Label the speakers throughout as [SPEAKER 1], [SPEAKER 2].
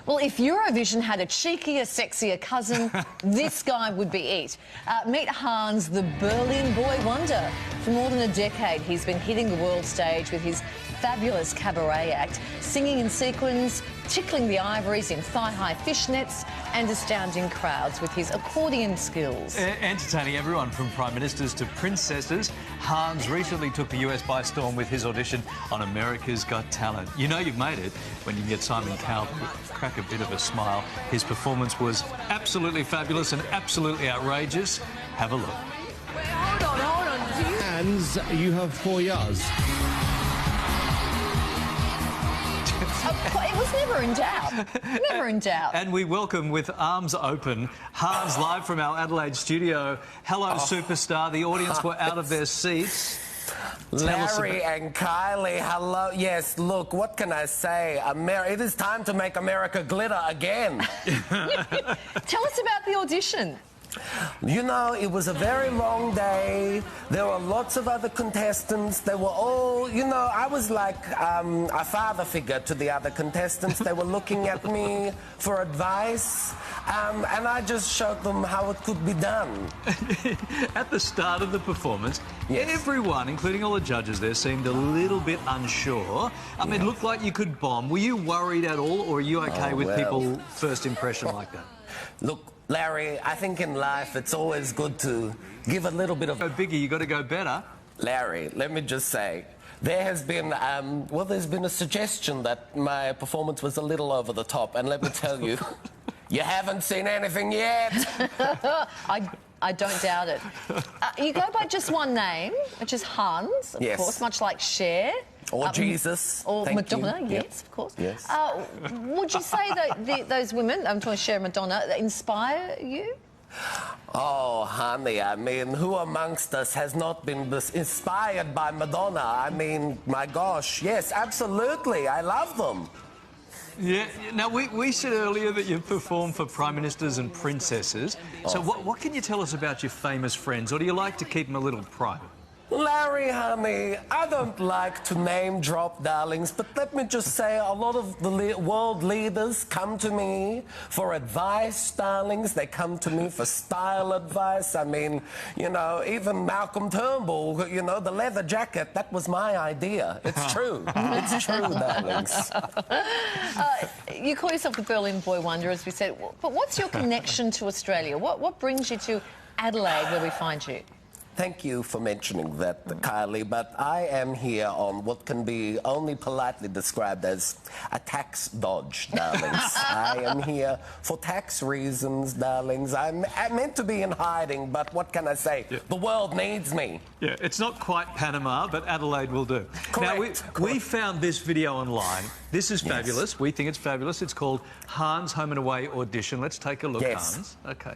[SPEAKER 1] Well, if Eurovision had a cheekier, sexier cousin, this guy would be it. Meet Hans, the Berlin boy wonder. For more than a decade, he's been hitting the world stage with his fabulous cabaret act, singing in sequins, tickling the ivories in thigh-high fishnets and astounding crowds with his accordion skills.
[SPEAKER 2] Entertaining everyone from prime ministers to princesses, Hans recently took the US by storm with his audition on America's Got Talent. You know you've made it when you can get Simon Cowell to crack a bit of a smile. His performance was absolutely fabulous and absolutely outrageous. Have a look.
[SPEAKER 3] Hold on.
[SPEAKER 4] Hans, you have 4 years.
[SPEAKER 1] It was never in doubt. Never in doubt.
[SPEAKER 2] And we welcome with arms open Hans live from our Adelaide studio. Hello, superstar. The audience were out of their seats.
[SPEAKER 3] Larry and Kylie, hello. Yes, look, what can I say? It is time to make America glitter again.
[SPEAKER 1] Tell us about the audition.
[SPEAKER 3] You know, it was a very long day. There were lots of other contestants. They were all, you know, I was like a father figure to the other contestants. They were looking at me for advice, and I just showed them how it could be done.
[SPEAKER 2] At the start of the performance,
[SPEAKER 3] yes,
[SPEAKER 2] everyone, including all the judges there, seemed a little bit unsure. I mean, it looked like you could bomb. Were you worried at all, or are you okay with people's first impression like that?
[SPEAKER 3] Look, Larry, I think in life it's always good to give a little bit of...
[SPEAKER 2] Go bigger, you got to go better.
[SPEAKER 3] Larry, let me just say, there has been, there's been a suggestion that my performance was a little over the top, and let me tell you, you haven't seen anything yet.
[SPEAKER 1] I don't doubt it. You go by just one name, which is Hans, of course, much like Cher.
[SPEAKER 3] Or Jesus.
[SPEAKER 1] Or Madonna, yes, of course.
[SPEAKER 3] Yes.
[SPEAKER 1] Would you say that those women, I'm talking Cher and Madonna, inspire you?
[SPEAKER 3] Oh, honey, I mean, who amongst us has not been inspired by Madonna? I mean, my gosh, yes, absolutely, I love them.
[SPEAKER 2] Yeah, now we said earlier that you've performed for prime ministers and princesses. So what can you tell us about your famous friends, or do you like to keep them a little private?
[SPEAKER 3] Larry, honey, I don't like to name drop, darlings, but let me just say a lot of the world leaders come to me for advice, darlings. They come to me for style advice. I mean, you know, even Malcolm Turnbull, you know, the leather jacket, that was my idea. It's true. It's true, darlings.
[SPEAKER 1] You call yourself the Berlin boy wonder, as we said, but what's your connection to Australia? What brings you to Adelaide, where we find you?
[SPEAKER 3] Thank you for mentioning that, Kylie, but I am here on what can be only politely described as a tax dodge, darlings. I am here for tax reasons, darlings. I'm meant to be in hiding, but what can I say? Yeah. The world needs me.
[SPEAKER 2] Yeah, it's not quite Panama, but Adelaide will do.
[SPEAKER 3] Correct.
[SPEAKER 2] Now, we found this video online. This is fabulous. Yes. We think it's fabulous. It's called Hans Home and Away Audition. Let's take a look, Hans. OK.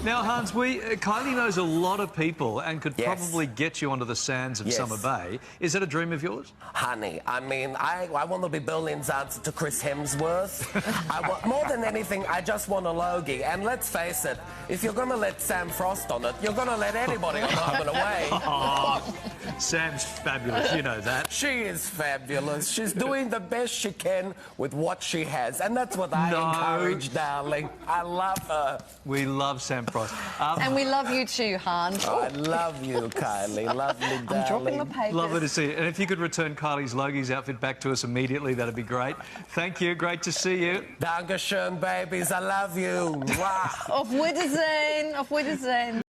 [SPEAKER 2] Now, Hans, Kylie knows a lot of people and could probably get you onto the sands of Summer Bay. Is that a dream of yours?
[SPEAKER 3] Honey, I mean, I want to be Berlin's answer to Chris Hemsworth. More than anything, I just want a Logie. And let's face it, if you're going to let Sam Frost on it, you're going to let anybody on Home and Away.
[SPEAKER 2] Oh, Sam's fabulous, you know that.
[SPEAKER 3] She is fabulous. She's doing the best she can with what she has. And that's what I encourage, darling. I love her.
[SPEAKER 2] We love Sam Frost.
[SPEAKER 1] And we love you too, Hans.
[SPEAKER 3] Oh, I love you, Kylie. Lovely, darling.
[SPEAKER 1] I'm dropping my papers.
[SPEAKER 2] Lovely to see you. And if you could return Kylie's Logie's outfit back to us immediately, that'd be great. Thank you. Great to see you.
[SPEAKER 3] Dankeschön, babies. I love you.
[SPEAKER 1] Auf Wiedersehen. Auf Wiedersehen.